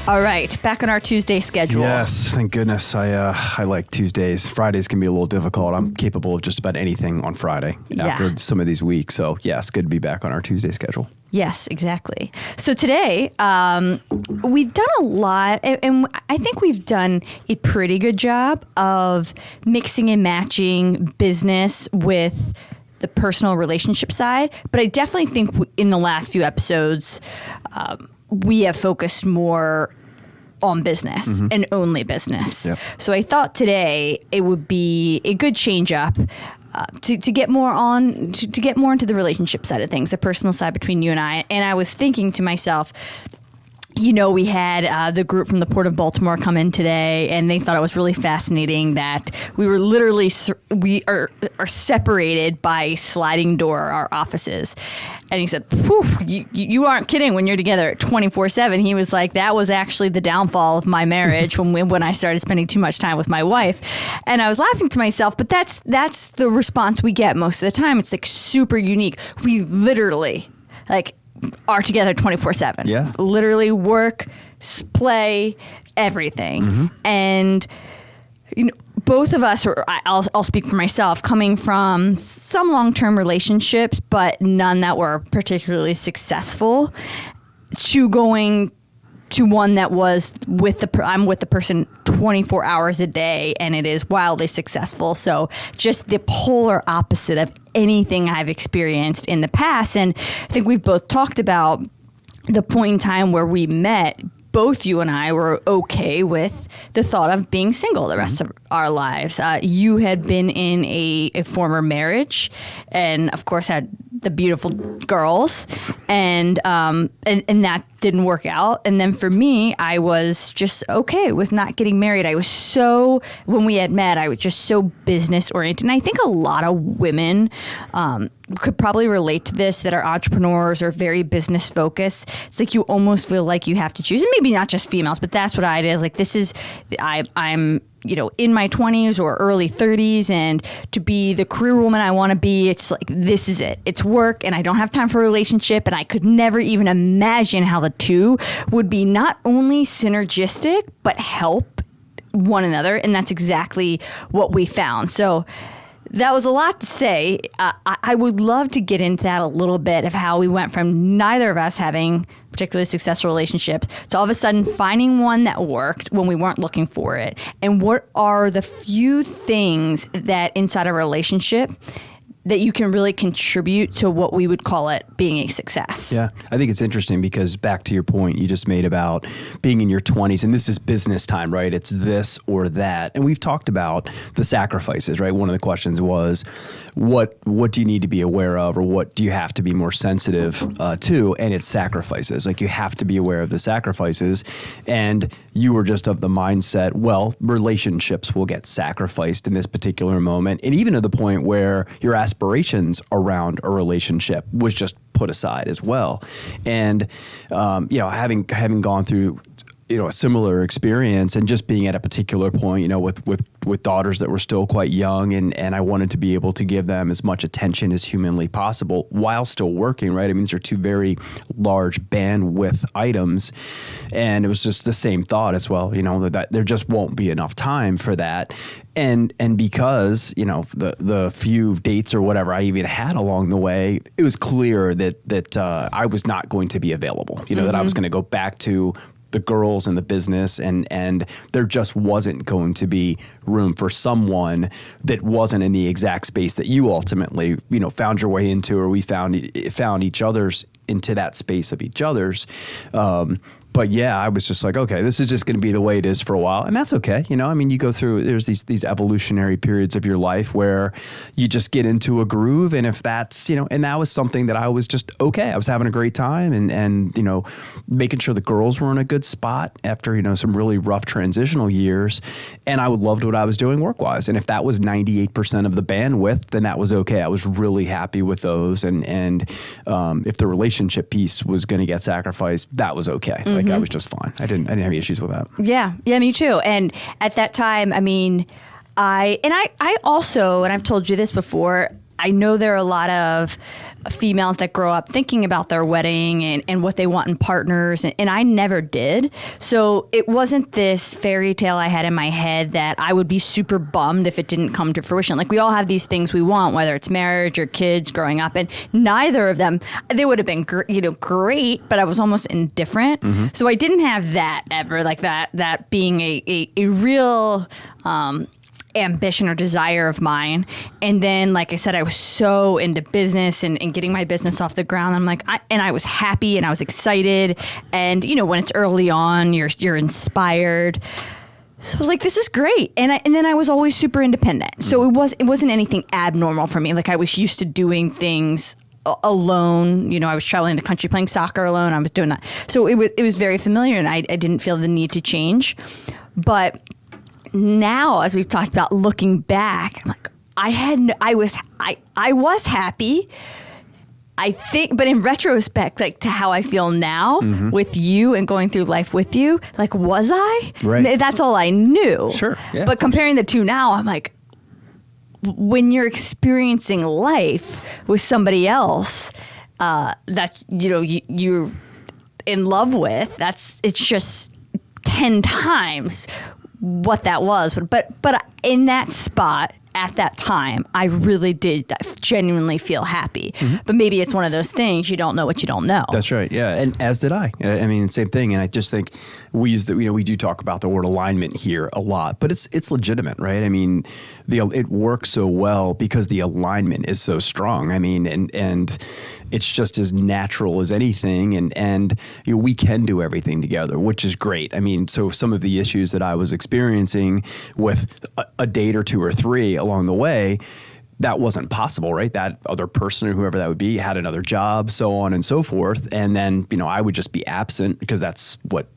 All right, back on our Tuesday schedule. Yes, thank goodness. I like Tuesdays. Fridays can be a little difficult. I'm capable of just about anything on Friday after some of these weeks. So yes, good to be back on our Tuesday schedule. Yes, exactly. So today, we've done a lot, and I think we've done a pretty good job of mixing and matching business with the personal relationship side. But I definitely think in the last few episodes, we have focused more on business and only business. Yep. So I thought today it would be a good change up to get more on to get more into the relationship side of things, the personal side between you and I. And I was thinking to myself, you know, we had the group from the Port of Baltimore come in today, and they thought it was really fascinating that we were literally we are separated by a sliding door, our offices. And he said, you aren't kidding when you're together 24/7. He was like, that was actually the downfall of my marriage when I started spending too much time with my wife. And I was laughing to myself, but that's the response we get most of the time. It's like super unique. We literally are together 24/7. Yeah. Literally work, play, everything. And you know, both of us, or I'll speak for myself, coming from some long-term relationships, but none that were particularly successful, to going to one that was I'm with the person 24 hours a day, and it is wildly successful. So just the polar opposite of anything I've experienced in the past. And I think we've both talked about the point in time where we met. Both you and I were okay with the thought of being single the rest of our lives. You had been in a former marriage, and of course had the beautiful girls, and that didn't work out. And then for me, I was just okay with not getting married. I was when we had met, I was just so business oriented. And I think a lot of women could probably relate to this, that are entrepreneurs or very business focused. It's like you almost feel like you have to choose, and maybe not just females, but that's what I did. Like, I'm in my 20s or early 30s, and to be the career woman I want to be, it's like, this is it. It's work, and I don't have time for a relationship, and I could never even imagine how the two would be not only synergistic, but help one another. And that's exactly what we found. So that was a lot to say. I would love to get into that a little bit, of how we went from neither of us having particularly successful relationships to all of a sudden finding one that worked when we weren't looking for it. And what are the few things that inside a relationship that you can really contribute to what we would call it being a success. Yeah, I think it's interesting because back to your point you just made about being in your 20s, and this is business time, right? It's this or that. And we've talked about the sacrifices, right? One of the questions was, what do you need to be aware of, or what do you have to be more sensitive to? And it's sacrifices. Like, you have to be aware of the sacrifices. And you were just of the mindset, well, relationships will get sacrificed in this particular moment. And even to the point where your aspirations around a relationship was just put aside as well. And, having gone through, a similar experience, and just being at a particular point, with daughters that were still quite young, and I wanted to be able to give them as much attention as humanly possible while still working, right? I mean, these are two very large bandwidth items, and it was just the same thought as well, that there just won't be enough time for that. And because, the few dates or whatever I even had along the way, it was clear that I was not going to be available, that I was going to go back to the girls and the business, and there just wasn't going to be room for someone that wasn't in the exact space that you ultimately, found your way into, or we found each other's into that space of each other's. But yeah, I was just like, okay, this is just going to be the way it is for a while. And that's okay. You go through, there's these evolutionary periods of your life where you just get into a groove. And if that's, and that was something that I was just okay. I was having a great time, and making sure the girls were in a good spot after, some really rough transitional years. And I loved what I was doing work-wise. And if that was 98% of the bandwidth, then that was okay. I was really happy with those. And if the relationship piece was going to get sacrificed, that was okay. Like, I was just fine. I didn't have any issues with that. Yeah, me too. And at that time, I also, and I've told you this before, I know there are a lot of females that grow up thinking about their wedding and what they want in partners, and I never did. So it wasn't this fairy tale I had in my head that I would be super bummed if it didn't come to fruition. Like, we all have these things we want, whether it's marriage or kids growing up, and neither of them, they would have been great, but I was almost indifferent. Mm-hmm. So I didn't have that ever, like that being a real ambition or desire of mine. And then, like I said, I was so into business and getting my business off the ground. I'm like, I was happy and I was excited. And, when it's early on, you're inspired. So I was like, this is great. And then I was always super independent. So it wasn't anything abnormal for me. Like, I was used to doing things alone. I was traveling the country playing soccer alone. I was doing that. So it was very familiar, and I didn't feel the need to change. But now, as we've talked about, looking back, I'm like, I was happy, I think, but in retrospect, like, to how I feel now with you and going through life with you, like, was I? Right. That's all I knew. Sure. Yeah, but comparing the two now, I'm like, when you're experiencing life with somebody else that you're in love with, it's just 10 times what that was. But in that spot at that time, I really did genuinely feel happy. Mm-hmm. But maybe it's one of those things, you don't know what you don't know. That's right. Yeah. And as did I. I mean, same thing. And I just think we do talk about the word alignment here a lot, but it's legitimate, right? I mean, it works so well because the alignment is so strong. I mean, and it's just as natural as anything. And we can do everything together, which is great. I mean, so some of the issues that I was experiencing with a date or two or three along the way, that wasn't possible, right? That other person or whoever that would be had another job, so on and so forth. And then, I would just be absent because that's what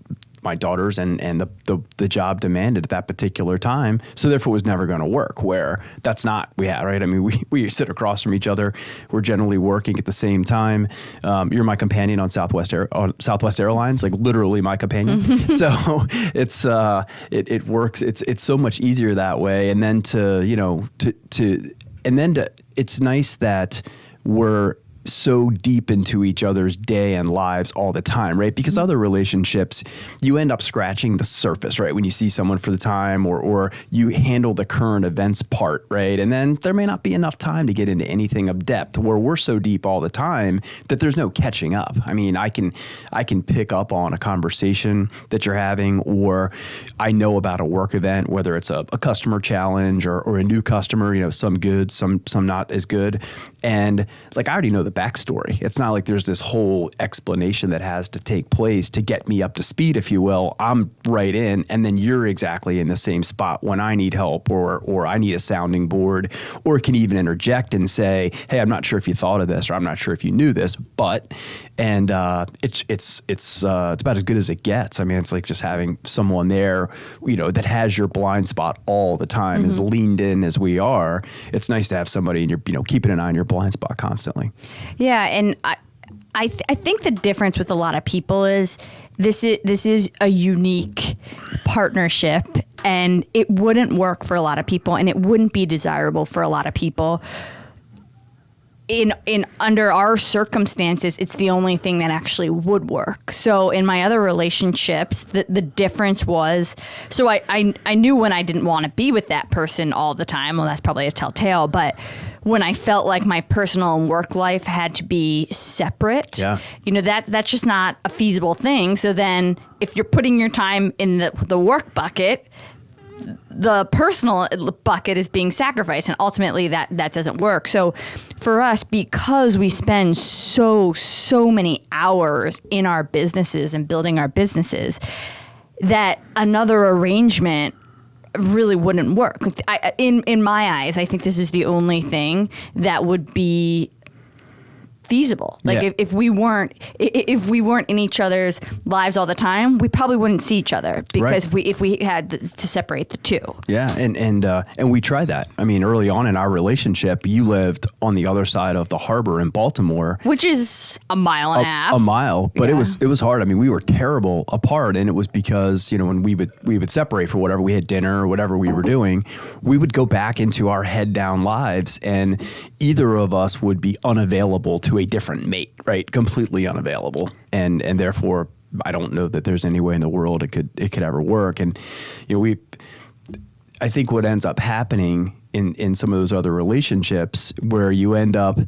my daughters and the job demanded at that particular time. So therefore it was never going to work, where that's not, right? I mean, we sit across from each other. We're generally working at the same time. You're my companion on Southwest Airlines, like literally my companion. Mm-hmm. So it works. It's so much easier that way. And then it's nice that we're so deep into each other's day and lives all the time, right? Because other relationships, you end up scratching the surface, right? When you see someone for the time or you handle the current events part, right? And then there may not be enough time to get into anything of depth, where we're so deep all the time that there's no catching up. I mean, I can pick up on a conversation that you're having, or I know about a work event, whether it's a customer challenge or a new customer, some good, some not as good. And like, I already know the backstory. It's not like there's this whole explanation that has to take place to get me up to speed, if you will. I'm right in, and then you're exactly in the same spot when I need help or I need a sounding board, or can even interject and say, hey, I'm not sure if you thought of this, or I'm not sure if you knew this, but, and it's about as good as it gets. I mean, it's like just having someone there, that has your blind spot all the time, as leaned in as we are. It's nice to have somebody and you're, keeping an eye on your blind spot constantly. Yeah, and I think the difference with a lot of people is this is a unique partnership, and it wouldn't work for a lot of people, and it wouldn't be desirable for a lot of people. In under our circumstances, it's the only thing that actually would work. So in my other relationships, the difference was, so I knew when I didn't want to be with that person all the time. Well, that's probably a telltale, but when I felt like my personal and work life had to be separate, that's just not a feasible thing. So then if you're putting your time in the work bucket, the personal bucket is being sacrificed, and ultimately that doesn't work. So for us, because we spend so many hours in our businesses and building our businesses, that another arrangement really wouldn't work. In my eyes, I think this is the only thing that would be feasible. Like Yeah. if we weren't in each other's lives all the time, we probably wouldn't see each other, because Right. if we had to separate the two. Yeah, and we tried that. I mean, early on in our relationship, you lived on the other side of the harbor in Baltimore, Which is a mile and a half. a mile, but Yeah. it was hard. I mean, we were terrible apart, and it was because, you know, when we would separate for whatever, we had dinner or whatever we were doing, we would go back into our head down lives, and either of us would be unavailable to a different mate, right? Completely unavailable, and therefore, I don't know that there's any way in the world it could ever work. And you know, I think what ends up happening in some of those other relationships, where you end up,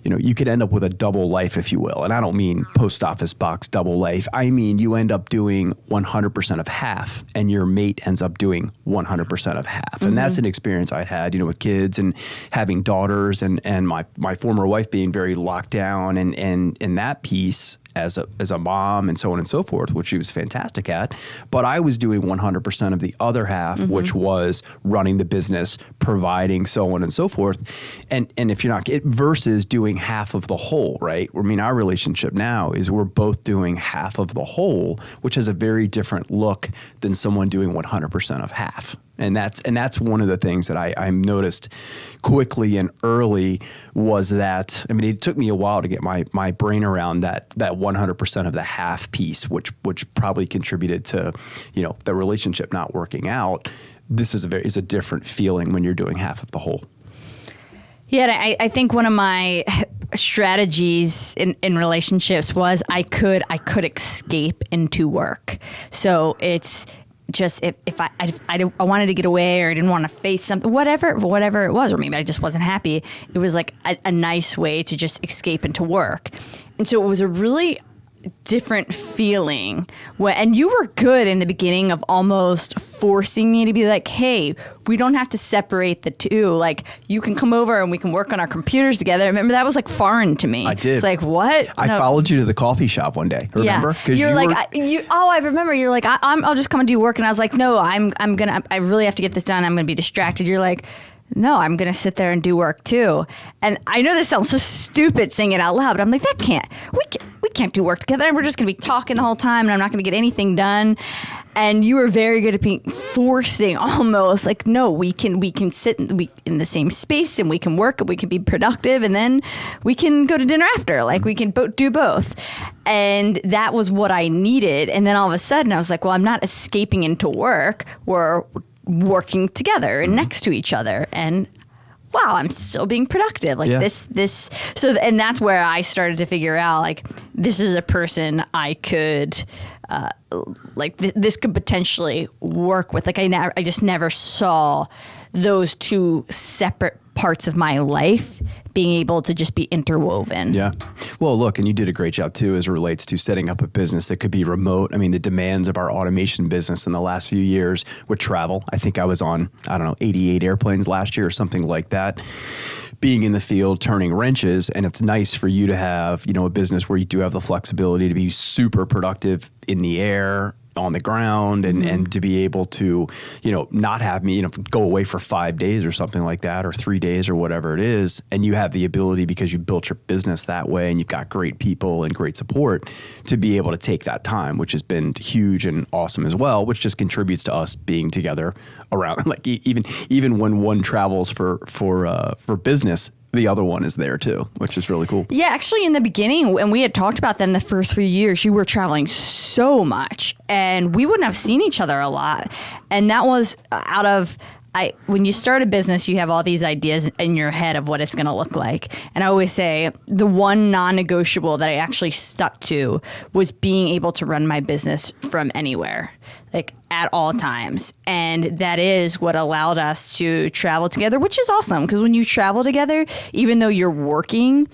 you know, you could end up with a double life, if you will. And I don't mean post office box double life. I mean, you end up doing 100% of half, and your mate ends up doing 100% of half. Mm-hmm. And that's an experience I'd had, you know, with kids and having daughters, and my former wife being very locked down, and that piece as a mom and so on and so forth, which she was fantastic at. But I was doing 100% of the other half, mm-hmm. which was running the business, providing, so on and so forth. And if you're not, versus doing half of the whole, right? I mean, our relationship now is we're both doing half of the whole, which has a very different look than someone doing 100% of half. And that's one of the things that I noticed quickly and early, was that, I mean, it took me a while to get my brain around that 100% of the half piece, which probably contributed to, you know, the relationship not working out. This is a different feeling when you're doing half of the whole. Yeah, and I think one of my strategies in relationships was I could escape into work. So it's just if I wanted to get away, or I didn't want to face something, whatever it was, or maybe I just wasn't happy, it was like a nice way to just escape into work. And so it was a really different feeling. And you were good in the beginning of almost forcing me to be like, hey, we don't have to separate the two. Like, you can come over and we can work on our computers together. Remember, that was like foreign to me. I did. It's like, what? I followed you to the coffee shop one day. Remember? Yeah. You're like, I remember. You're like, I'll just come and do work. And I was like, no, I really have to get this done. I'm going to be distracted. You're like, no, I'm going to sit there and do work too. And I know this sounds so stupid saying it out loud, but I'm like, we can't do work together. We're just going to be talking the whole time, and I'm not going to get anything done. And you were very good at forcing, almost like, no, we can sit in the same space, and we can work, and we can be productive, and then we can go to dinner after. Like, we can do both. And that was what I needed. And then all of a sudden I was like, well, I'm not escaping into work. We're working together and next to each other, and wow, I'm still being productive. Like, yeah. And that's where I started to figure out, like, this is a person I could, this could potentially work with. Like, I just never saw those two separate parts of my life being able to just be interwoven. Yeah. Well, look, and you did a great job too as it relates to setting up a business that could be remote. I mean, the demands of our automation business in the last few years with travel. I think I was on, 88 airplanes last year or something like that. Being in the field, turning wrenches, and it's nice for you to have, you know, a business where you do have the flexibility to be super productive in the air, on the ground, and to be able to, you know, not have me, you know, go away for 5 days or something like that, or 3 days or whatever it is. And you have the ability, because you built your business that way and you've got great people and great support, to be able to take that time, which has been huge and awesome as well, which just contributes to us being together around, like, even when one travels for business, the other one is there too, which is really cool. Yeah, actually, in the beginning, and we had talked about that in the first few years, you were traveling so much, and we wouldn't have seen each other a lot. And that was when you start a business, you have all these ideas in your head of what it's going to look like. And I always say the one non-negotiable that I actually stuck to was being able to run my business from anywhere, like at all times. And that is what allowed us to travel together, which is awesome, because when you travel together, even though you're working,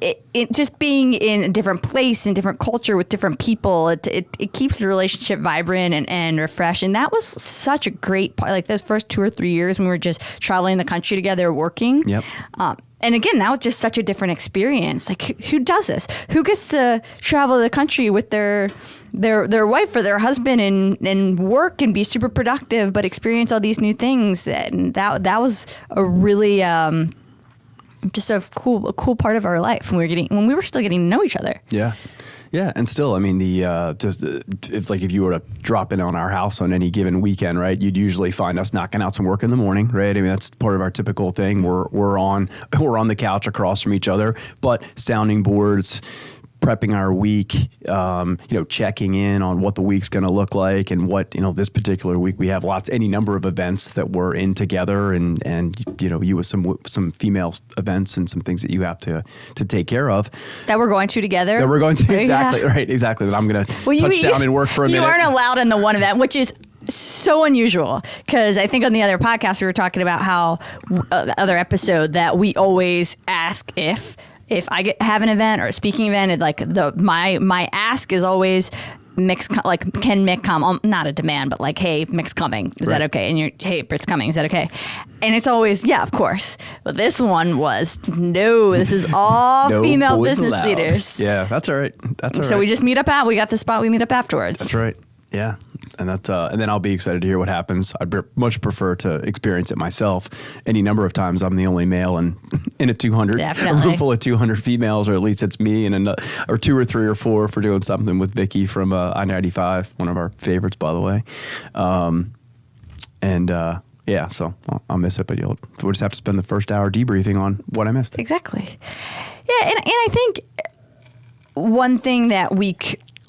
it just being in a different place, in different culture with different people, it keeps the relationship vibrant and refreshed. And that was such a great part. Like those first 2 or 3 years when we were just traveling the country together, working. Yep. And again, that was just such a different experience. Like, who does this? Who gets to travel the country with their wife or their husband and work and be super productive, but experience all these new things? And that was a really just a cool part of our life when we were still getting to know each other. Yeah. Yeah, and still, I mean, if you were to drop in on our house on any given weekend, right, you'd usually find us knocking out some work in the morning, right? I mean, that's part of our typical thing. We're on the couch across from each other, but sounding boards, prepping our week, checking in on what the week's going to look like, and what this particular week we have any number of events that we're in together, and you with some female events and some things that you have to take care of that we're going to together. Exactly. That I'm going to touch down and work for a minute. You aren't allowed in the one event, which is so unusual, because I think on the other podcast we were talking about how the other episode that we always ask if I have an event or a speaking event, and my ask is always Mick's can Mick come? Not a demand, but like, hey, Mick's coming. Is that okay? And hey, Britt's coming. Is that okay? And it's always, yeah, of course. But this one was, no, this is all no female business allowed. Leaders. Yeah, that's all right. So we just meet up we got the spot, we meet up afterwards. That's right. Yeah. And and then I'll be excited to hear what happens. I'd much prefer to experience it myself. Any number of times I'm the only male in a 200, Definitely. a room full of 200 females, or at least it's me and or 2 or 3 or 4 for doing something with Vicky from I-95, one of our favorites, by the way. Yeah, so I'll miss it, but we'll just have to spend the first hour debriefing on what I missed. Exactly. Yeah, and I think one thing that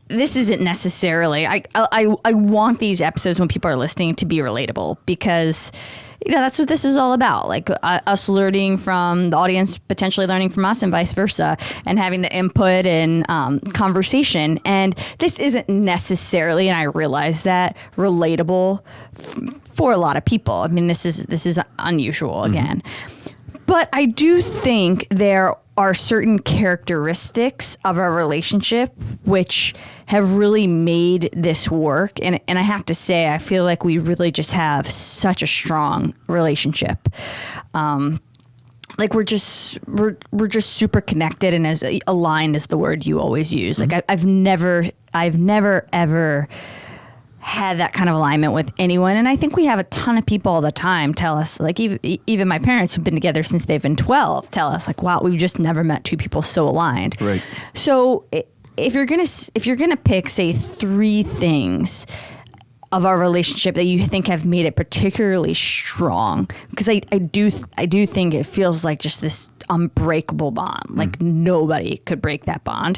this isn't necessarily, I want these episodes when people are listening to be relatable, because that's what this is all about. Like us learning from the audience, potentially learning from us, and vice versa, and having the input and conversation. And this isn't necessarily, and I realize that, relatable for a lot of people. I mean, this is unusual again. But I do think there are certain characteristics of our relationship which have really made this work. And I have to say, I feel like we really just have such a strong relationship. We're just super connected, and as aligned is the word you always use. Like I've never ever had that kind of alignment with anyone. And I think we have a ton of people all the time tell us, like even my parents who've been together since they've been 12 tell us, like, wow, we've just never met two people so aligned. Right. So if you're gonna pick, say, 3 things of our relationship that you think have made it particularly strong, because I do think it feels like just this unbreakable bond. Like nobody could break that bond.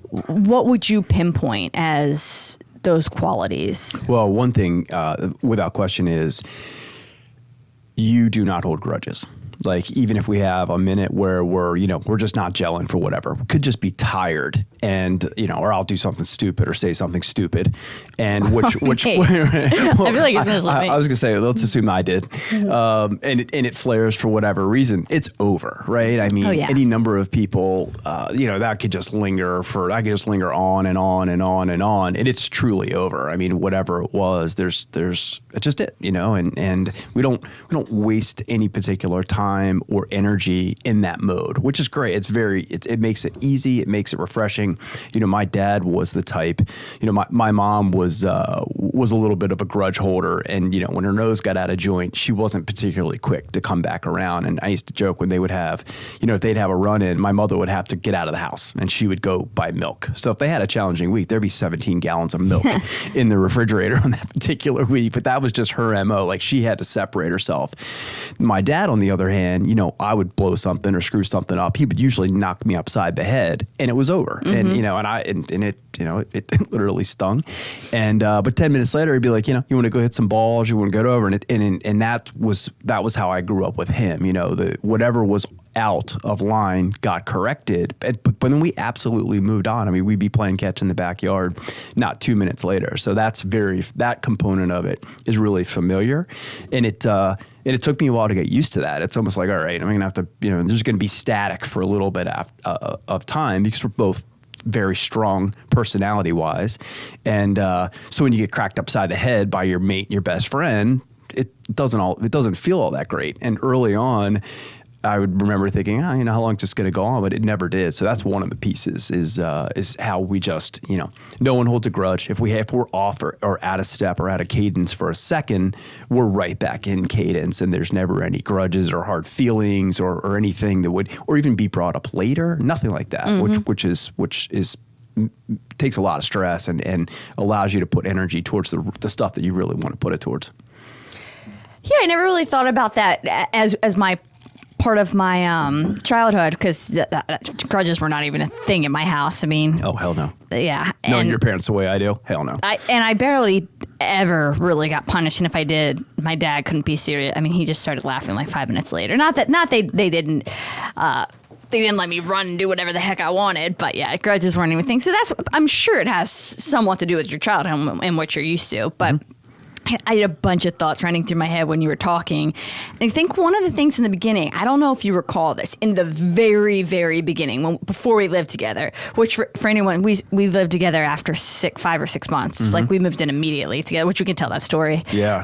What would you pinpoint as those qualities? Well, one thing, without question, is you do not hold grudges. Like, even if we have a minute where we're just not gelling for whatever, we could just be tired, and or I'll do something stupid or say something stupid, and which I feel like it's I was gonna say, let's assume I did, and it flares for whatever reason, it's over, right? I mean, any number of people, that could just linger on and on and on and on, and it's truly over. I mean, whatever it was, there's it's just it, and we don't waste any particular time or energy in that mode, which is great. It makes it easy. It makes it refreshing. My dad was the type, my mom was a little bit of a grudge holder, and when her nose got out of joint, she wasn't particularly quick to come back around. And I used to joke when they would have, if they'd have a run in, my mother would have to get out of the house and she would go buy milk. So if they had a challenging week, there'd be 17 gallons of milk in the refrigerator on that particular week. But that was just her MO. Like, she had to separate herself. My dad, on the other hand, I would blow something or screw something up. He would usually knock me upside the head, and it was over. And it literally stung. And but 10 minutes later, he'd be like, you want to go hit some balls, you want to go over, and that was how I grew up with him. Whatever was out of line got corrected, but then we absolutely moved on. I mean, we'd be playing catch in the backyard not 2 minutes later. So that component of it is really familiar, and it took me a while to get used to that. It's almost like, all right, I'm gonna have to, there's gonna be static for a little bit of time, because we're both very strong personality wise, and so when you get cracked upside the head by your mate and your best friend, it doesn't feel all that great. And early on, I would remember thinking, how long is this going to go on? But it never did. So that's one of the pieces is how we just, no one holds a grudge. If we're off or out of step or out of cadence for a second, we're right back in cadence, and there's never any grudges or hard feelings or anything that would, or even be brought up later. Nothing like that, which is takes a lot of stress and allows you to put energy towards the stuff that you really want to put it towards. Yeah, I never really thought about that as my part of my childhood, because grudges were not even a thing in my house. I mean, oh hell no. Yeah, knowing your parents the way I do, hell no. I barely ever really got punished, and if I did, my dad couldn't be serious. I mean, he just started laughing like 5 minutes later. Not they didn't. They didn't let me run and do whatever the heck I wanted, but yeah, grudges weren't even a thing. So I'm sure it has somewhat to do with your childhood and what you're used to, but. I had a bunch of thoughts running through my head when you were talking. And I think one of the things in the beginning, I don't know if you recall this, in the very, very beginning, before we lived together, which for anyone, we lived together after 5 or 6 months. Like we moved in immediately together, which we can tell that story. Yeah.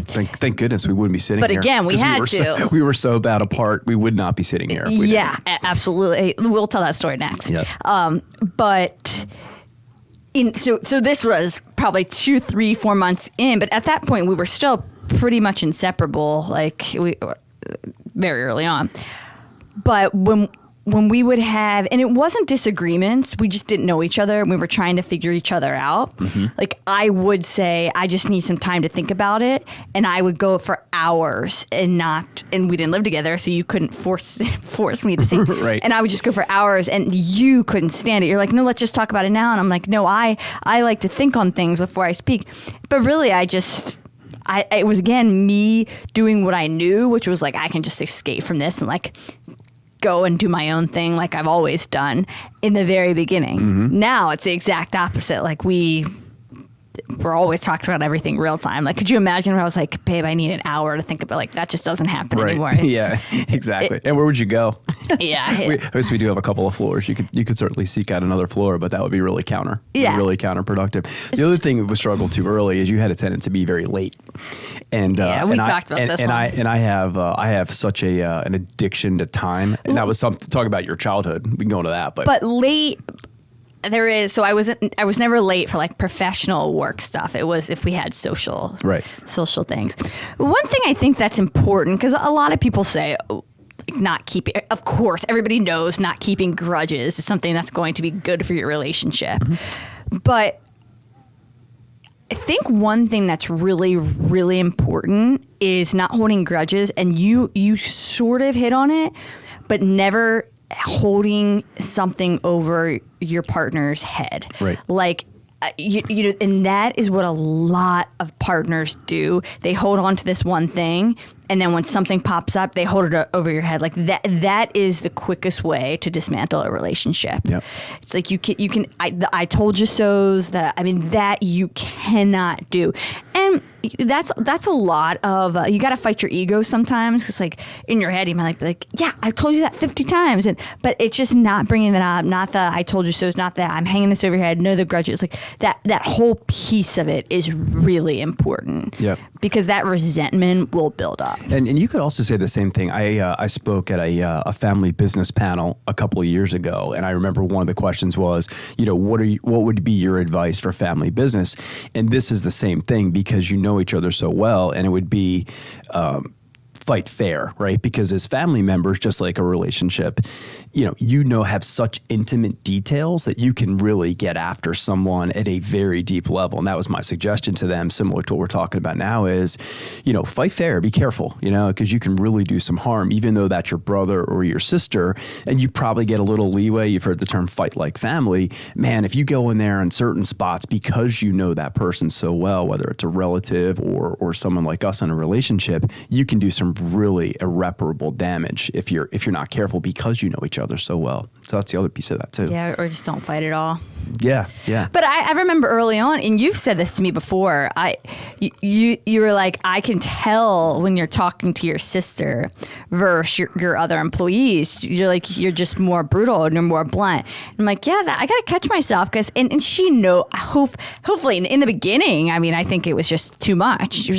Thank goodness we wouldn't be sitting here. But again, we had to. We were so bad apart, we would not be sitting here. Yeah, absolutely. We'll tell that story next. Yep. But... So this was probably 2, 3, 4 months in, but at that point we were still pretty much inseparable, very early on. But when we would have, and it wasn't disagreements, we just didn't know each other, and we were trying to figure each other out. Like I would say, I just need some time to think about it, and I would go for hours and we didn't live together, so you couldn't force me to see. Right. And I would just go for hours, and you couldn't stand it. You're like, no, let's just talk about it now. And I'm like, no, I like to think on things before I speak. But really, it was again me doing what I knew, which was like, I can just escape from this and like go and do my own thing like I've always done in the very beginning. Now it's the exact opposite. Like we're always talking about everything real time. Like, could you imagine if I was like, babe, I need an hour to think about, like, that just doesn't happen anymore. Yeah, exactly. And where would you go? Yeah. We do have a couple of floors. You could certainly seek out another floor, but that would be really really counterproductive. The other thing that was struggled to early is you had a tendency to be very late. And we talked about this one. I have such an addiction to time. And that was something, talk about your childhood. We can go into that. But late... There is, so I was never late for like professional work stuff. It was if we had social things. One thing I think that's important, because a lot of people say not keeping, of course, everybody knows not keeping grudges is something that's going to be good for your relationship. But I think one thing that's really, really important is not holding grudges, and you sort of hit on it, but never holding something over your partner's head. Right. Like, and that is what a lot of partners do. They hold on to this one thing, and then when something pops up, they hold it over your head. Like that is the quickest way to dismantle a relationship. Yep. It's like you can I told you so's, that you cannot do. And that's a lot of you got to fight your ego sometimes, because like in your head you might be like, yeah, I told you that 50 times, but it's just not bringing that up, not the I told you so, it's not that I'm hanging this over your head, no, the grudges, like that whole piece of it is really important. Yep. Because that resentment will build up. And you could also say the same thing. I spoke at a family business panel a couple of years ago, and I remember one of the questions was, what would be your advice for family business? And this is the same thing, because you know each other so well, and it would be fight fair, right? Because as family members, just like a relationship, have such intimate details that you can really get after someone at a very deep level. And that was my suggestion to them, similar to what we're talking about now, is, fight fair, be careful, because you can really do some harm, even though that's your brother or your sister, and you probably get a little leeway. You've heard the term fight like family. Man, if you go in there in certain spots because you know that person so well, whether it's a relative or someone like us in a relationship, you can do some really irreparable damage if you're not careful, because you know each other so well. So that's the other piece of that too. Yeah, or just don't fight at all. Yeah. But I remember early on, and you've said this to me before, you were like, I can tell when you're talking to your sister versus your other employees. You're like, you're just more brutal and you're more blunt. I'm like, yeah, I got to catch myself, because and she hopefully in the beginning, I think it was just too much.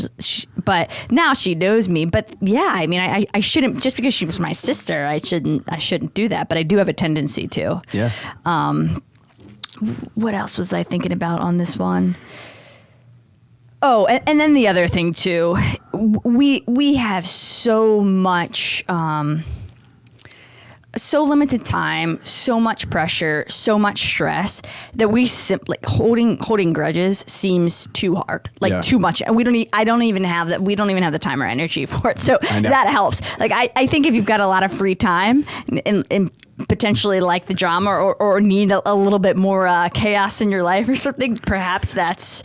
but now she knows me. But yeah, I mean, I shouldn't, just because she was my sister, I shouldn't do that. But I do have a tendency to. Yeah. What else was I thinking about on this one? Oh, and then the other thing too, we have so much, so limited time, so much pressure, so much stress that we simply holding grudges seems too hard, too much. And we don't even have the time or energy for it. So that helps. Like I think if you've got a lot of free time and potentially like the drama or need a little bit more chaos in your life or something, perhaps that's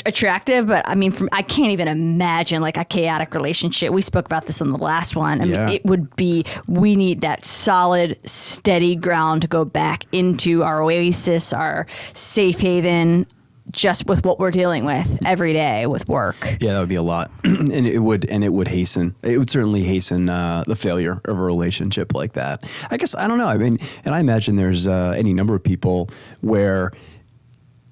attractive. But I mean, I can't even imagine like a chaotic relationship. We spoke about this on the last one. I mean, it would be, we need that solid, steady ground to go back into our oasis, our safe haven, just with what we're dealing with every day with work. Yeah, that would be a lot. and it would certainly hasten the failure of a relationship like that. I guess, I don't know. I mean, and I imagine there's any number of people where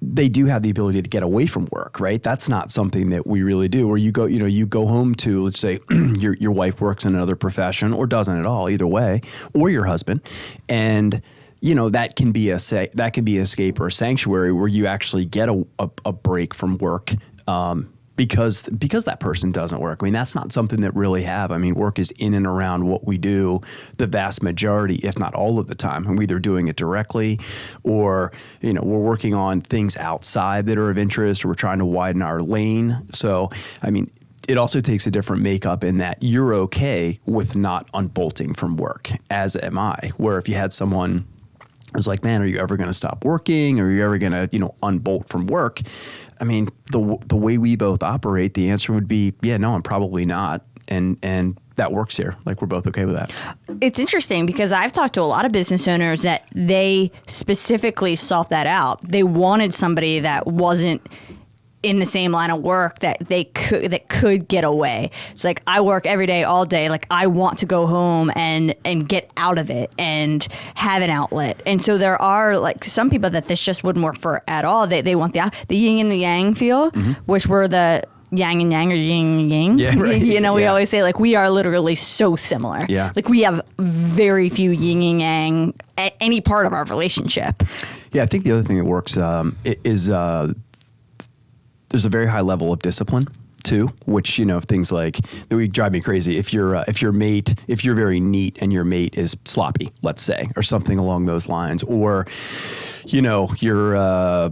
they do have the ability to get away from work, right? That's not something that we really do. Or you go home to, let's say your wife works in another profession or doesn't at all, either way, or your husband. And that can be escape or a sanctuary where you actually get a break from work, because that person doesn't work. I mean, that's not something that really have. I mean, work is in and around what we do the vast majority, if not all of the time. And we're either doing it directly or, we're working on things outside that are of interest, or we're trying to widen our lane. So, I mean, it also takes a different makeup in that you're okay with not unbolting from work, as am I. Where if you had someone who's like, man, are you ever going to stop working? Or are you ever going to, unbolt from work? I mean, the way we both operate, the answer would be, yeah, no, I'm probably not. And that works here. Like, we're both okay with that. It's interesting because I've talked to a lot of business owners that they specifically sought that out. They wanted somebody that wasn't in the same line of work, that could get away. It's like, I work every day, all day. Like, I want to go home and get out of it and have an outlet. And so there are like some people that this just wouldn't work for at all. They want the yin and the yang feel, which were the yang and yang or yin and yang. Yeah, right. We always say like we are literally so similar. Yeah. Like we have very few yin and yang at any part of our relationship. Yeah, I think the other thing that works is there's a very high level of discipline too, which, things like that would drive me crazy. If you're very neat and your mate is sloppy, let's say, or something along those lines, or, you're,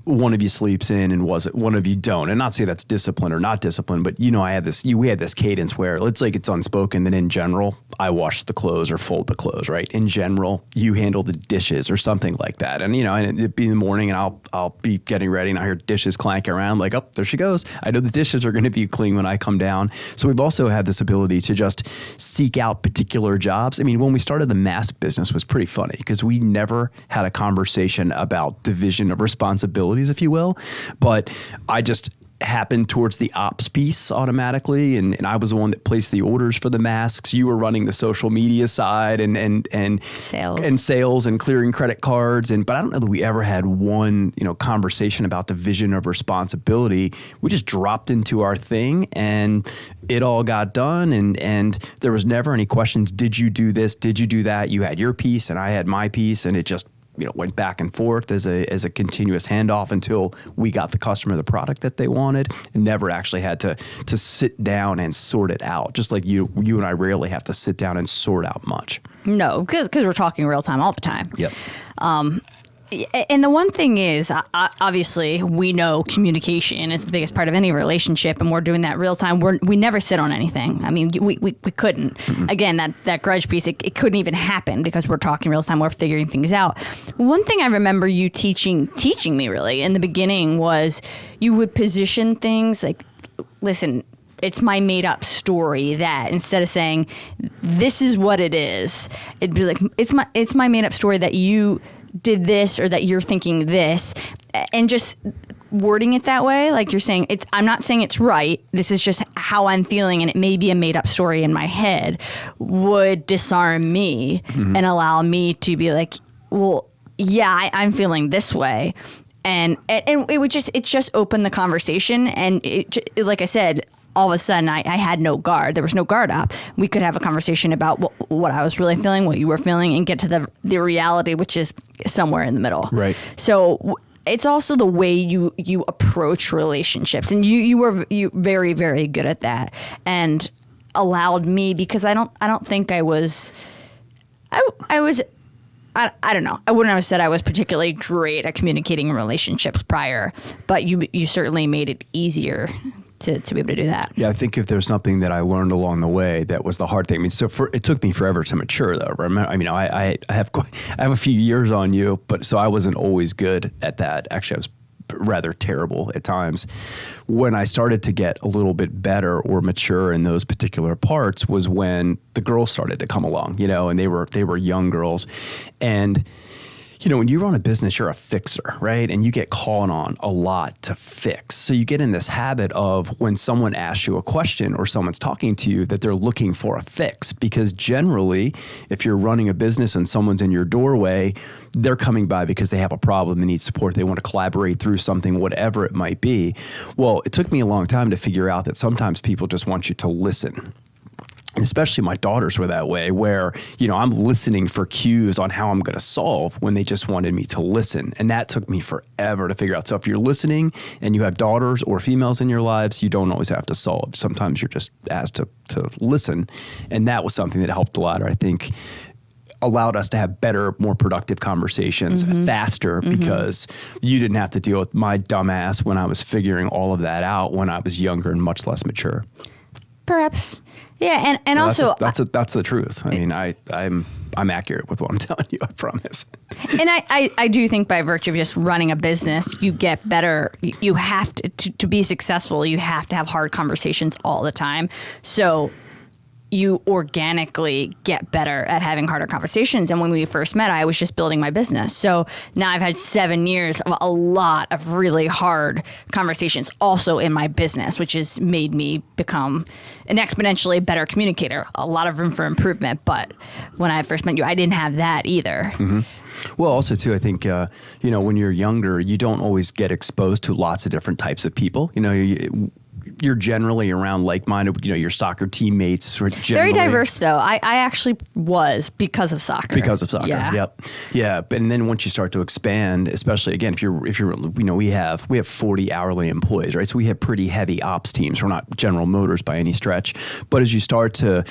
one of you sleeps in and one of you don't. And not say that's discipline or not discipline, but we had this cadence where it's like it's unspoken that in general, I wash the clothes or fold the clothes, right? In general, you handle the dishes or something like that. And, and it'd be in the morning and I'll be getting ready and I hear dishes clanking around like, oh, there she goes. I know the dishes are going to be clean when I come down. So we've also had this ability to just seek out particular jobs. I mean, when we started the mask business was pretty funny because we never had a conversation about division of responsibilities, if you will, but I just happened towards the ops piece automatically, and I was the one that placed the orders for the masks. You were running the social media side and sales and clearing credit cards, but I don't know that we ever had one conversation about division of responsibility. We just dropped into our thing and it all got done, and there was never any questions. Did you do this? Did you do that? You had your piece and I had my piece, and it just went back and forth as a continuous handoff until we got the customer the product that they wanted, and never actually had to sit down and sort it out. Just like you and I rarely have to sit down and sort out much. No, because we're talking real time all the time. Yep. And the one thing is, obviously, we know communication is the biggest part of any relationship, and we're doing that real time. We never sit on anything. I mean, we couldn't. Mm-hmm. Again, that grudge piece, it couldn't even happen because we're talking real time. We're figuring things out. One thing I remember you teaching me really in the beginning was you would position things like, listen, it's my made up story, that instead of saying this is what it is, it'd be like, it's my made up story that you did this or that you're thinking this, and just wording it that way. Like you're saying, I'm not saying it's right. This is just how I'm feeling. And it may be a made up story in my head, would disarm me and allow me to be like, well, yeah, I'm feeling this way. And it just opened the conversation. And like I said, all of a sudden I had no guard. There was no guard up. We could have a conversation about what I was really feeling, what you were feeling, and get to the reality, which is somewhere in the middle. Right. So it's also the way you approach relationships, and you were very, very good at that, and allowed me, because I don't think I was. I don't know. I wouldn't have said I was particularly great at communicating in relationships prior, but you certainly made it easier to be able to do that. Yeah, I think if there's something that I learned along the way, that was the hard thing. I mean, it took me forever to mature, though. I have a few years on you, but so I wasn't always good at that. Actually, I was rather terrible at times. When I started to get a little bit better or mature in those particular parts was when the girls started to come along, and they were young girls. And when you run a business, you're a fixer, right? And you get called on a lot to fix. So you get in this habit of when someone asks you a question or someone's talking to you that they're looking for a fix. Because generally, if you're running a business and someone's in your doorway, they're coming by because they have a problem, they need support, they want to collaborate through something, whatever it might be. Well, it took me a long time to figure out that sometimes people just want you to listen. And especially my daughters were that way, where, I'm listening for cues on how I'm going to solve when they just wanted me to listen. And that took me forever to figure out. So if you're listening and you have daughters or females in your lives, you don't always have to solve. Sometimes you're just asked to listen. And that was something that helped a lot, I think, allowed us to have better, more productive conversations faster, because you didn't have to deal with my dumbass when I was figuring all of that out when I was younger and much less mature. Perhaps. Yeah, and also that's the truth. I mean, I'm accurate with what I'm telling you, I promise. And I do think by virtue of just running a business, you get better. You have to be successful, you have to have hard conversations all the time. So you organically get better at having harder conversations. And when we first met, I was just building my business. So now I've had 7 years of a lot of really hard conversations also in my business, which has made me become an exponentially better communicator. A lot of room for improvement. But when I first met you, I didn't have that either. Mm-hmm. Well, also, too, I think, when you're younger, you don't always get exposed to lots of different types of people. You're generally around like-minded, your soccer teammates. Very diverse, though. I actually was because of soccer. Because of soccer, yeah. Yep. Yeah, and then once you start to expand, especially, again, if you're we have 40 hourly employees, right? So we have pretty heavy ops teams. We're not General Motors by any stretch. But as you start to,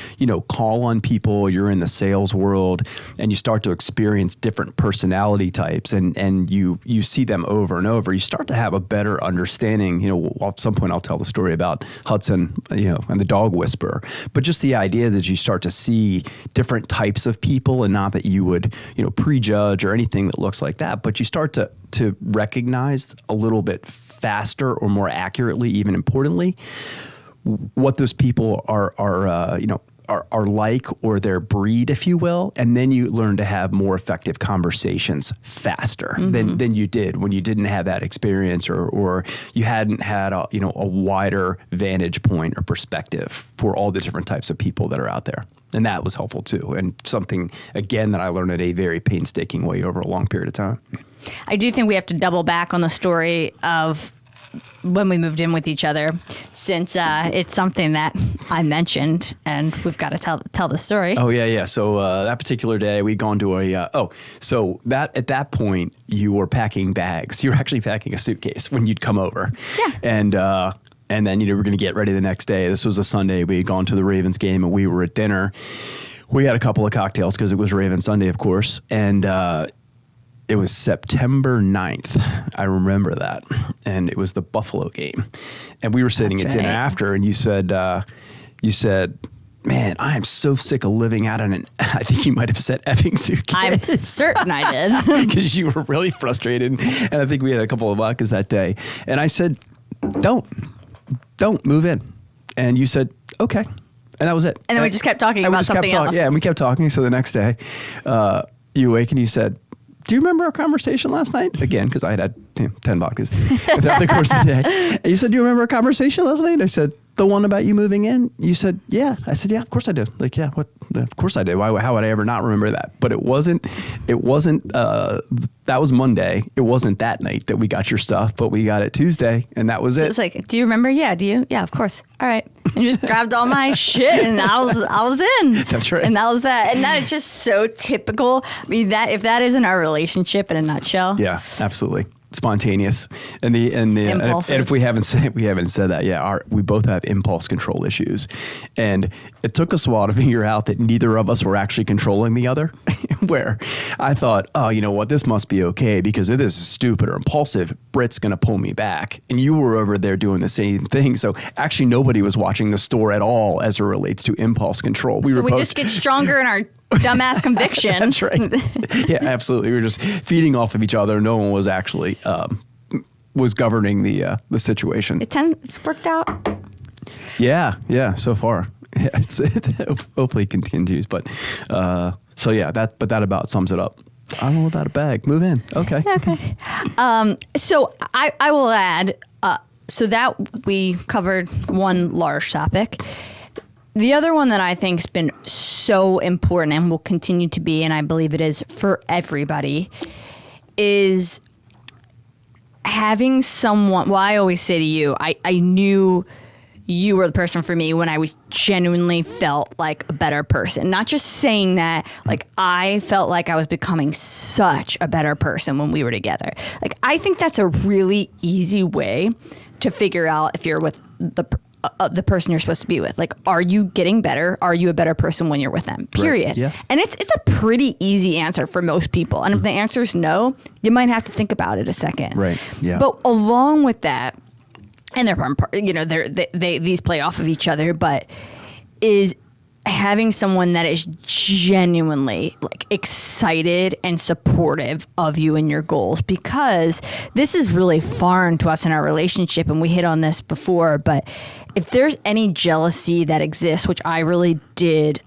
call on people, you're in the sales world, and you start to experience different personality types, and you see them over and over, you start to have a better understanding. At some point I'll tell the story about Hudson, and the dog whisperer. But just the idea that you start to see different types of people, and not that you would, prejudge or anything that looks like that, but you start to recognize a little bit faster or more accurately, even importantly, what those people are like, or their breed, if you will, and then you learn to have more effective conversations faster than you did when you didn't have that experience, or you hadn't had a wider vantage point or perspective for all the different types of people that are out there. And that was helpful too, and something, again, that I learned in a very painstaking way over a long period of time. I do think we have to double back on the story of when we moved in with each other, since it's something that I mentioned, and we've got to tell the story. Oh, yeah. So that particular day, we'd gone to at that point, you were packing bags. You were actually packing a suitcase when you'd come over. Yeah. And then, we're going to get ready the next day. This was a Sunday. We had gone to the Ravens game, and we were at dinner. We had a couple of cocktails because it was Raven Sunday, of course. And it was September 9th. I remember that. And it was the Buffalo game. And we were sitting at dinner after, and you said, man, I am so sick of living out in an, I think you might have said effing suitcase. I'm certain I did. Because you were really frustrated. And I think we had a couple of vodkas that day. And I said, don't move in. And you said, okay. And that was it. And then we just kept talking about something else. Yeah, and we kept talking. So the next day, you awake and you said, do you remember our conversation last night? Again, because I had 10 vodkas throughout the course of the day. And you said, do you remember our conversation last night? I said, the one about you moving in? You said, yeah. I said, yeah, of course I do. Like, yeah, what? Of course I did. How would I ever not remember that? But it wasn't, that was Monday. It wasn't that night that we got your stuff, but we got it Tuesday, and that was it. It's like, do you remember? Yeah. Do you? Yeah, of course. All right. and just grabbed all my shit, and I was in. That's right. And that was that. And that is just so typical. I mean, that if that isn't our relationship in a nutshell. Yeah, absolutely. Spontaneous, and if we haven't said that, we both have impulse control issues, and it took us a while to figure out that neither of us were actually controlling the other. Where I thought, oh, you know what, this must be okay because if this is stupid or impulsive, Britt's going to pull me back, and you were over there doing the same thing. So actually, nobody was watching the store at all as it relates to impulse control. We just get stronger in our dumbass conviction. That's right. Yeah, absolutely. We were just feeding off of each other. No one was actually was governing the situation. It's worked out. Yeah. So far, yeah, it hopefully continues. But so yeah, that about sums it up. I don't know without a bag. Move in. Okay. Okay. So I will add. So that we covered one large topic. The other one that I think has been so important and will continue to be, and I believe it is for everybody, is having someone. Well, I always say to you, I knew you were the person for me when I was genuinely felt like a better person. Not just saying that, like I felt like I was becoming such a better person when we were together. Like I think that's a really easy way to figure out if you're with the person you're supposed to be with. Like, are you getting better? Are you a better person when you're with them? Period. Right. Yeah. And it's a pretty easy answer for most people. And if the answer is no, you might have to think about it a second. Right. Yeah. But along with that, and these play off of each other, but is having someone that is genuinely like excited and supportive of you and your goals, because this is really foreign to us in our relationship, and we hit on this before, but if there's any jealousy that exists, which I really did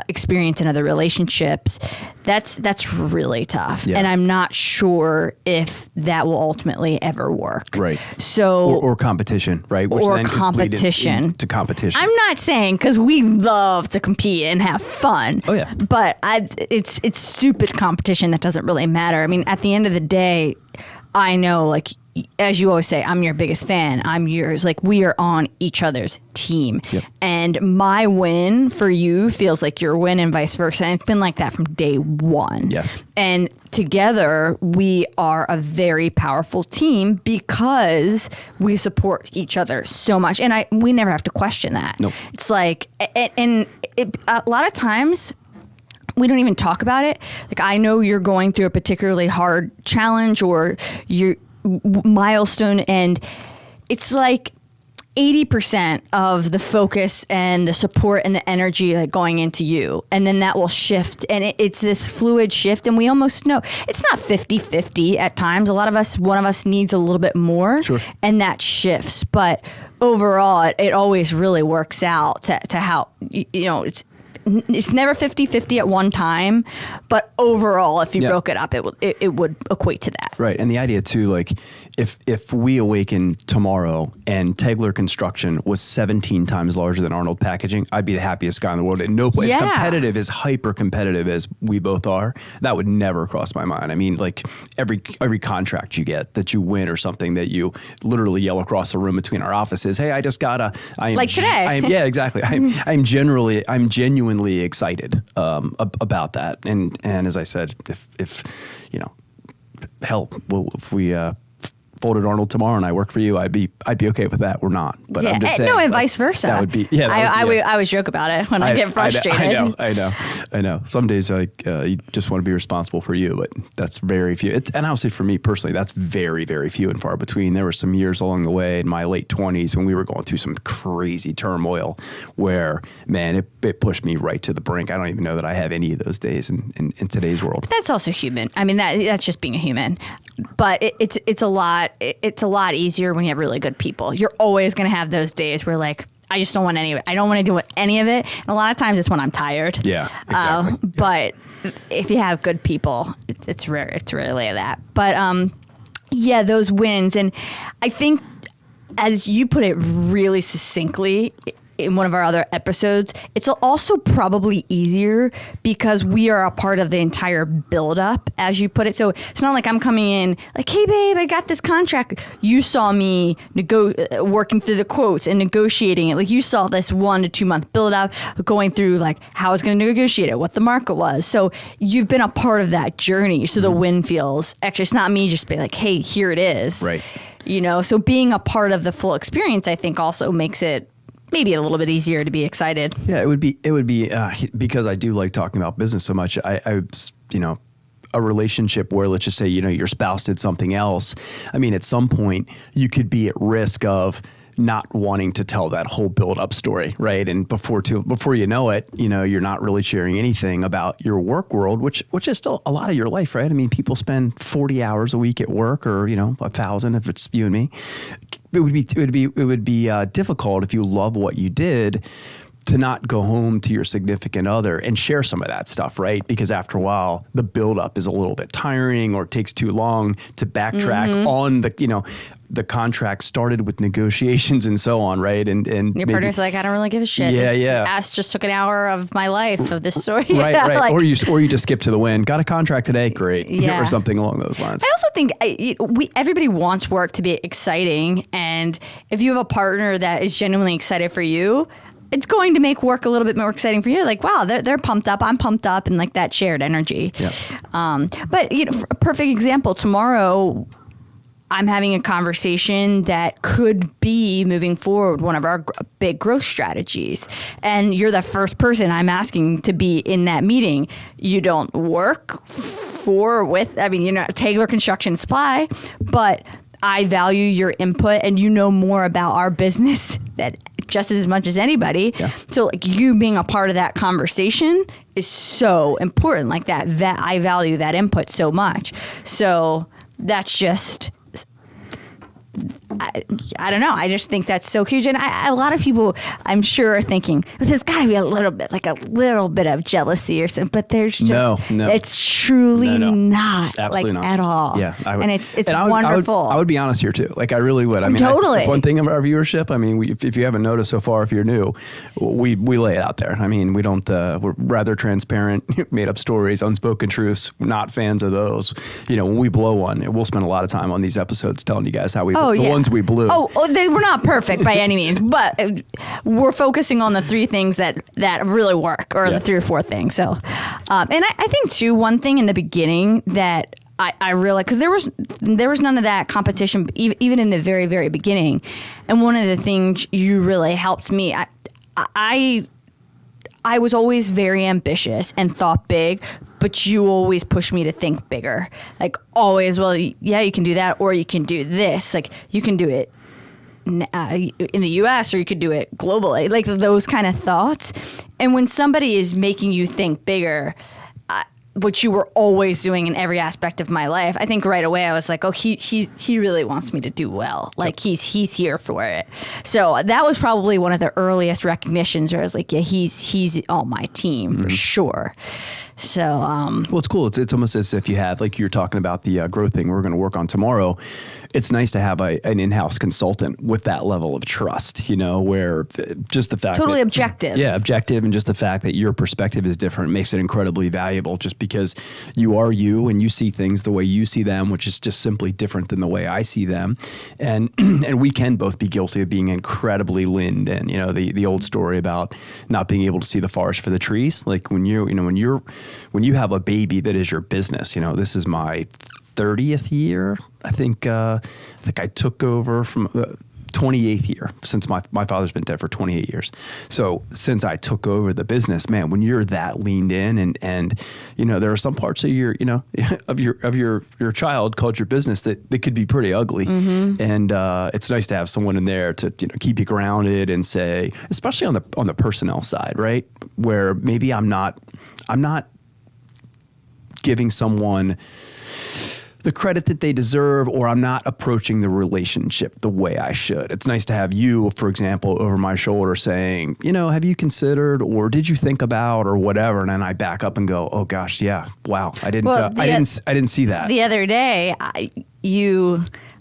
experience in other relationships, that's really tough. Yeah. And I'm not sure if that will ultimately ever work. Right. So or competition, right? Which or then competition. To competition. I'm not saying, because we love to compete and have fun. Oh yeah. But it's stupid competition that doesn't really matter. I mean, at the end of the day, I know, like, as you always say, I'm your biggest fan. I'm yours. Like, we are on each other's team. Yep. And my win for you feels like your win and vice versa. And it's been like that from day one. Yes. And together, we are a very powerful team because we support each other so much. And we never have to question that. Nope. It's like, a lot of times, we don't even talk about it. Like, I know you're going through a particularly hard challenge or your milestone, and it's like 80% of the focus and the support and the energy like going into you, and then that will shift, and it's this fluid shift, and we almost know it's not 50-50 at times. One of us needs a little bit more. Sure. And that shifts, but overall it always really works out to how, it's never 50-50 at one time, but overall, if you broke it up, it would equate to that. Right. And the idea too, like if we awaken tomorrow and Tegler Construction was 17 times larger than Arnold Packaging, I'd be the happiest guy in the world. And no place competitive, as hyper competitive as we both are, that would never cross my mind. I mean, like every contract you get that you win or something that you literally yell across the room between our offices, hey, I just got like today. Yeah, exactly. I'm genuinely excited about that, and as I said, if if we folded Arnold tomorrow and I work for you, I'd be okay with that. We're not, but I'm just saying. No, and vice versa. That would be. Yeah, I always joke about it when I get frustrated. I know. Some days you just want to be responsible for you, but that's very few. And obviously for me personally, that's very, very few and far between. There were some years along the way in my late 20s when we were going through some crazy turmoil where, man, it pushed me right to the brink. I don't even know that I have any of those days in today's world. But that's also human. I mean, that's just being a human. But it's a lot. It's a lot easier when you have really good people. You're always going to have those days where, like, I just don't want any of it. I don't want to do any of it. And a lot of times it's when I'm tired. Yeah, exactly. But if you have good people, it's rare. It's rarely that. But those wins. And I think, as you put it really succinctly, in one of our other episodes, it's also probably easier because we are a part of the entire buildup, as you put it. So it's not like I'm coming in like, hey, babe, I got this contract. You saw me working through the quotes and negotiating it. Like you saw this 1 to 2 month buildup, going through like how I was going to negotiate it, what the market was. So you've been a part of that journey. So the win feels, actually, it's not me just being like, hey, here it is. Right. You know, so being a part of the full experience, I think also makes it maybe a little bit easier to be excited. Yeah, it would be because I do like talking about business so much. I a relationship where, let's just say, your spouse did something else. I mean, at some point you could be at risk of not wanting to tell that whole build-up story, right? And before you know it, you're not really sharing anything about your work world, which is still a lot of your life, right? I mean, people spend 40 hours a week at work, or 1,000 if it's you and me. It would be difficult if you love what you did to not go home to your significant other and share some of that stuff, right? Because after a while, the buildup is a little bit tiring, or it takes too long to backtrack on the contract started with negotiations and so on, right? And your partner's like, I don't really give a shit. Yeah. Ass just took an hour of my life of this story. Right. Like, or you just skip to the win. Got a contract today, great. Yeah. Or something along those lines. I also think everybody wants work to be exciting, and if you have a partner that is genuinely excited for you, it's going to make work a little bit more exciting for you. Like, wow, they're pumped up, I'm pumped up, and like that shared energy. Yeah. But a perfect example, tomorrow I'm having a conversation that could be moving forward one of our big growth strategies. And you're the first person I'm asking to be in that meeting. You don't work you're not Taylor Construction Supply, but I value your input, and you know more about our business that just as much as anybody. Yeah. So like you being a part of that conversation is so important. Like that I value that input so much. So that's just, I don't know. I just think that's so huge. And a lot of people, I'm sure, are thinking, there's got to be a little bit of jealousy or something. But there's just, no. It's truly not. Absolutely like not. At all. Yeah. And it's wonderful. I would be honest here too. Like I really would. I mean, totally. One thing of our viewership, I mean, if you haven't noticed so far, if you're new, we lay it out there. I mean, we don't, we're rather transparent, made up stories, unspoken truths, not fans of those. When we blow one, we'll spend a lot of time on these episodes telling you guys how ones we blew. We're not perfect by any means, but we're focusing on the 3 things that really work, or the 3 or 4 things. So, and I think too, one thing in the beginning that I realized, because there was none of that competition, even in the very, very beginning. And one of the things you really helped me, I was always very ambitious and thought big, but you always push me to think bigger. Like always, well, yeah, you can do that, or you can do this. Like you can do it in the US, or you could do it globally, like those kind of thoughts. And when somebody is making you think bigger, which you were always doing in every aspect of my life, I think right away I was like, oh, he really wants me to do well. Like he's here for it. So that was probably one of the earliest recognitions where I was like, yeah, he's on my team for sure. So, well, it's cool. It's almost as if you had, like you're talking about the growth thing we're going to work on tomorrow. It's nice to have an in-house consultant with that level of trust, where just the fact totally objective. Yeah, objective. And just the fact that your perspective is different makes it incredibly valuable, just because you are you and you see things the way you see them, which is just simply different than the way I see them. And we can both be guilty of being incredibly linned. And, the old story about not being able to see the forest for the trees. Like when you have a baby that is your business, this is my 30th year. I think I took over from 28th year, since my father's been dead for 28 years. So since I took over the business, man, when you're that leaned in and there are some parts of your, of your child called your business that could be pretty ugly. Mm-hmm. And it's nice to have someone in there to keep you grounded and say, especially on the personnel side, right? Where maybe I'm not giving someone the credit that they deserve, or I'm not approaching the relationship the way I should. It's nice to have you, for example, over my shoulder saying, have you considered, or did you think about, or whatever? And then I back up and go, oh gosh, yeah, wow, I didn't see that. The other day,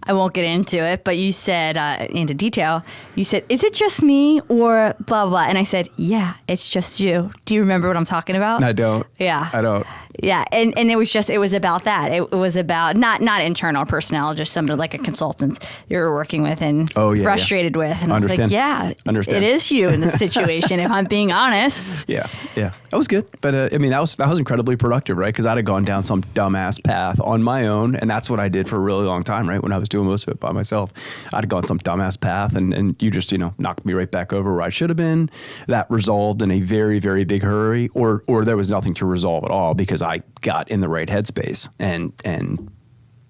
I won't get into it, but you said, into detail, you said, is it just me or blah, blah? And I said, yeah, it's just you. Do you remember what I'm talking about? I don't. Yeah. I don't. Yeah. And it was about that. It was about not internal personnel, just somebody like a consultant you were working with and frustrated with. And Understand. I was like, it is you in this situation, if I'm being honest. Yeah. That was good. But I mean, that was incredibly productive, right? Because I'd have gone down some dumbass path on my own. And that's what I did for a really long time, right? When I was doing most of it by myself, I'd have gone some dumbass path and you just, knocked me right back over where I should have been. That resolved in a very, very big hurry, or there was nothing to resolve at all because I got in the right headspace and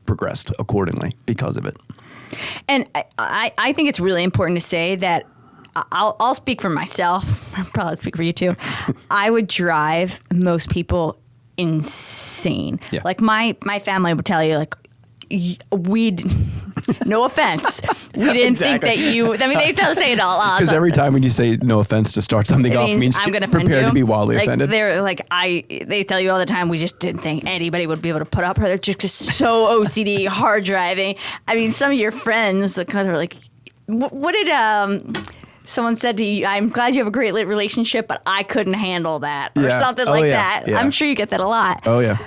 progressed accordingly because of it. And I think it's really important to say that I'll speak for myself. I'll probably speak for you too. I would drive most people insane. Yeah. Like my family would tell you, like, no offense, we didn't think that you. I mean, they say it all out. Because every time when you say no offense to start something off means I'm gonna prepare to be wildly offended. They're like, they tell you all the time, we just didn't think anybody would be able to put up her. They're just so OCD, hard driving. I mean, some of your friends kind of like, what did someone said to you, I'm glad you have a great relationship, but I couldn't handle that, or something like that. Yeah. I'm sure you get that a lot. Oh yeah.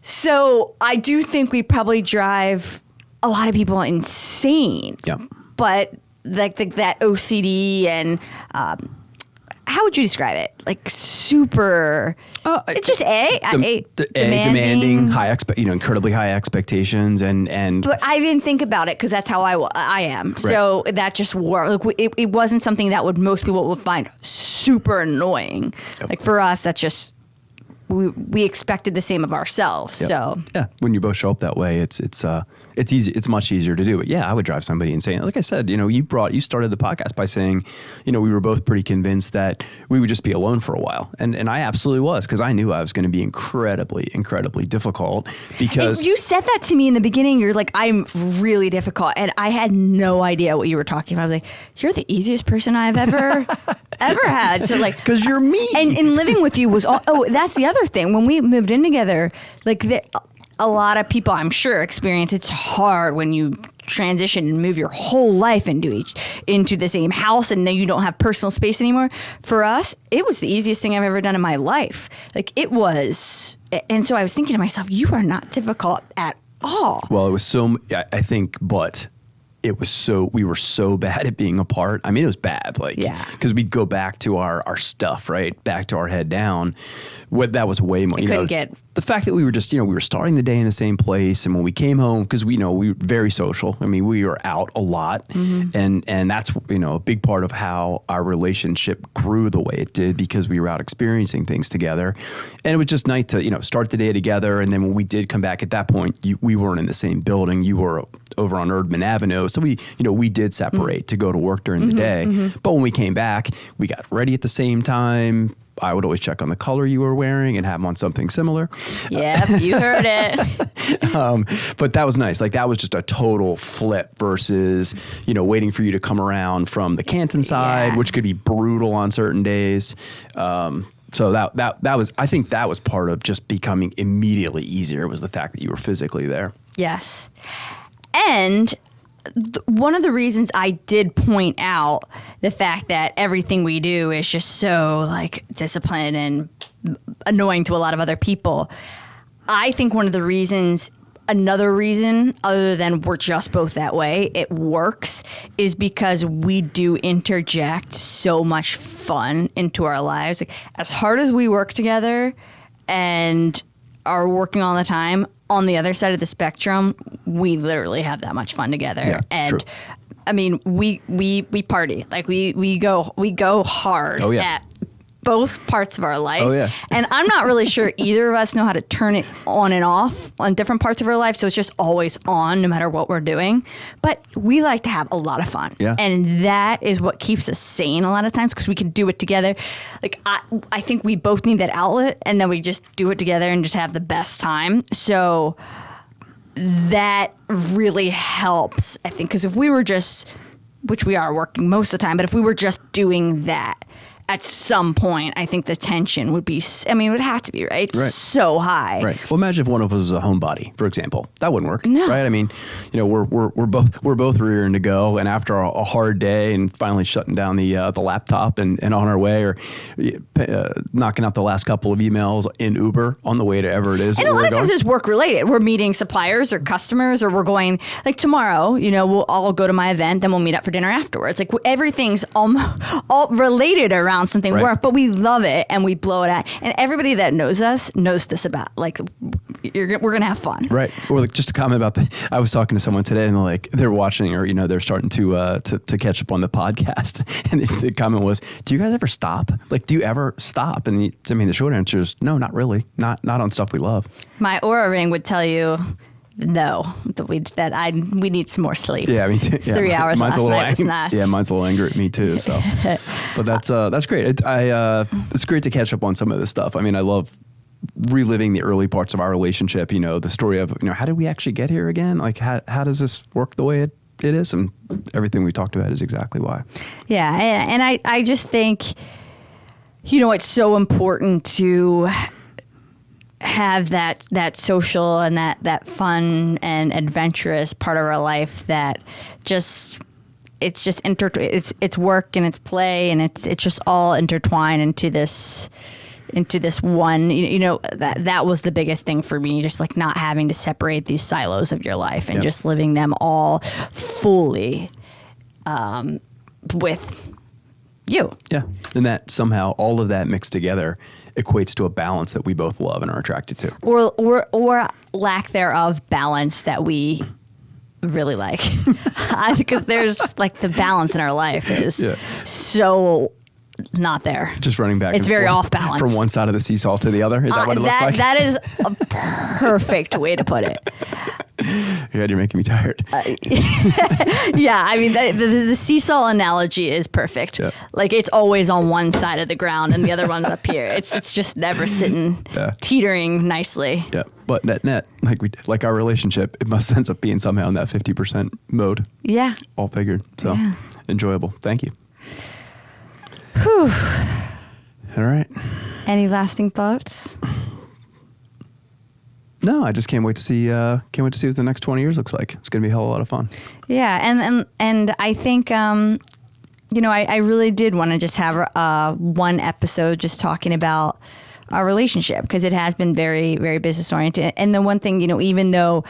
So I do think we probably drive a lot of people insane. Yeah. But like that OCD and how would you describe it? Like super. It's just demanding, incredibly high expectations, and. But I didn't think about it because that's how I am. Right. So that just worked. Like, it wasn't something that most people would find super annoying. Yep. Like for us, that's just. We expected the same of ourselves. Yep. So when you both show up that way, it's easy. It's much easier to do. But yeah, I would drive somebody insane. Like I said, you started the podcast by saying, we were both pretty convinced that we would just be alone for a while, and I absolutely was, because I knew I was going to be incredibly, incredibly difficult. Because you said that to me in the beginning. You're like, I'm really difficult, and I had no idea what you were talking about. I was like, you're the easiest person I've ever had to like. Because you're me. And living with you was that's the other thing. When we moved in together, like a lot of people, I'm sure, experience it's hard when you transition and move your whole life into the same house, and then you don't have personal space anymore. For us, it was the easiest thing I've ever done in my life. Like it was, and so I was thinking to myself, you are not difficult at all. Well, it was I think, but it was we were so bad at being apart. I mean, it was bad, because we'd go back to our stuff, right? Back to our head down. That was way more, the fact that we were just, we were starting the day in the same place. And when we came home, because we were very social. I mean, we were out a lot. Mm-hmm. And that's, a big part of how our relationship grew the way it did, because we were out experiencing things together. And it was just nice to, start the day together. And then when we did come back at that point, we weren't in the same building. You were over on Erdman Avenue. So we did separate to go to work during the day. Mm-hmm. But when we came back, we got ready at the same time. I would always check on the color you were wearing and have on something similar. Yeah, you heard it. But that was nice. Like that was just a total flip versus, waiting for you to come around from the Canton side, which could be brutal on certain days. So that was, I think that was part of just becoming immediately easier, was the fact that you were physically there. Yes. And one of the reasons I did point out the fact that everything we do is just so like disciplined and annoying to a lot of other people. I think another reason other than we're just both that way, it works, is because we do interject so much fun into our lives. Like, as hard as we work together and are working all the time, on the other side of the spectrum, we literally have that much fun together. Yeah, and true. I mean, we party. Like we go hard at both parts of our life. Oh, yeah. And I'm not really sure either of us know how to turn it on and off on different parts of our life. So it's just always on no matter what we're doing. But we like to have a lot of fun. Yeah. And that is what keeps us sane a lot of times, because we can do it together. Like I think we both need that outlet, and then we just do it together and just have the best time. So that really helps, I think, because if we were just, which we are working most of the time, but if we were just doing that at some point, I think the tension would be, it would have to be, right? Right. So high. Right. Well, imagine if one of us was a homebody, for example. That wouldn't work. No. Right. I mean, we're both rearing to go, and after a hard day and finally shutting down the laptop and on our way, or knocking out the last couple of emails in Uber on the way to ever it is. And a lot of times it's work related. We're meeting suppliers or customers, or we're going, like tomorrow, we'll all go to my event, then we'll meet up for dinner afterwards. Like everything's all related around something work, but we love it and we blow it out. And everybody that knows us knows this about, like, we're going to have fun. Right. Or like just a comment about I was talking to someone today, and they're watching, or, they're starting to catch up on the podcast. And the comment was, do you guys ever stop? Like, do you ever stop? And the short answer is no, not really. Not on stuff we love. My Oura ring would tell you, no, we need some more sleep. Yeah, I mean, 3 hours last night was not. Yeah, mine's a little angry at me too. So, but that's great. It's great to catch up on some of this stuff. I mean, I love reliving the early parts of our relationship. The story of how did we actually get here again? Like, how does this work the way it is? And everything we talked about is exactly why. Yeah, and I just think, it's so important to have that social and that fun and adventurous part of our life that it's work and it's play and it's just all intertwined into this one. That was the biggest thing for me, just like not having to separate these silos of your life and just living them all fully with you. Yeah, and that somehow all of that mixed together equates to a balance that we both love and are attracted to. Or lack thereof balance that we really like. Because there's just like the balance in our life is so not there. Just running back. It's very off balance. From one side of the seesaw to the other. Is that what it looks like? That is a perfect way to put it. Yeah, you're making me tired. Yeah, I mean, the seesaw analogy is perfect. Yeah. Like, it's always on one side of the ground and the other one's up here. It's just never sitting, teetering nicely. Yeah, but net, like our relationship, it must ends up being somehow in that 50% mode. Yeah. All figured. So, enjoyable. Thank you. Whew. All right. Any lasting thoughts? No, I just can't wait to see what the next 20 years looks like. It's going to be a hell of a lot of fun. Yeah, and I think I really did want to just have one episode just talking about our relationship, because it has been very, very business oriented. And the one thing, even though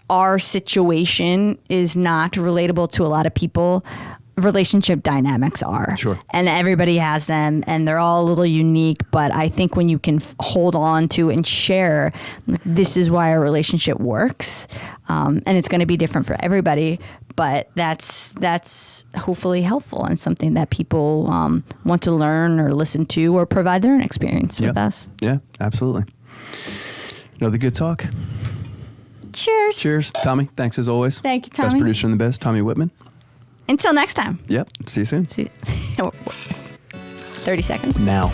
our situation is not relatable to a lot of people, relationship dynamics are. Sure. And everybody has them, and they're all a little unique. But I think when you can hold on to and share, this is why our relationship works, and it's going to be different for everybody, but that's hopefully helpful and something that people want to learn or listen to or provide their own experience with us. Yeah, absolutely. Another good talk. Cheers. Cheers. Tommy, thanks as always. Thank you, Tommy. Best producer in the biz, Tommy Whitman. Until next time. Yep. See you soon. 30 seconds. Now.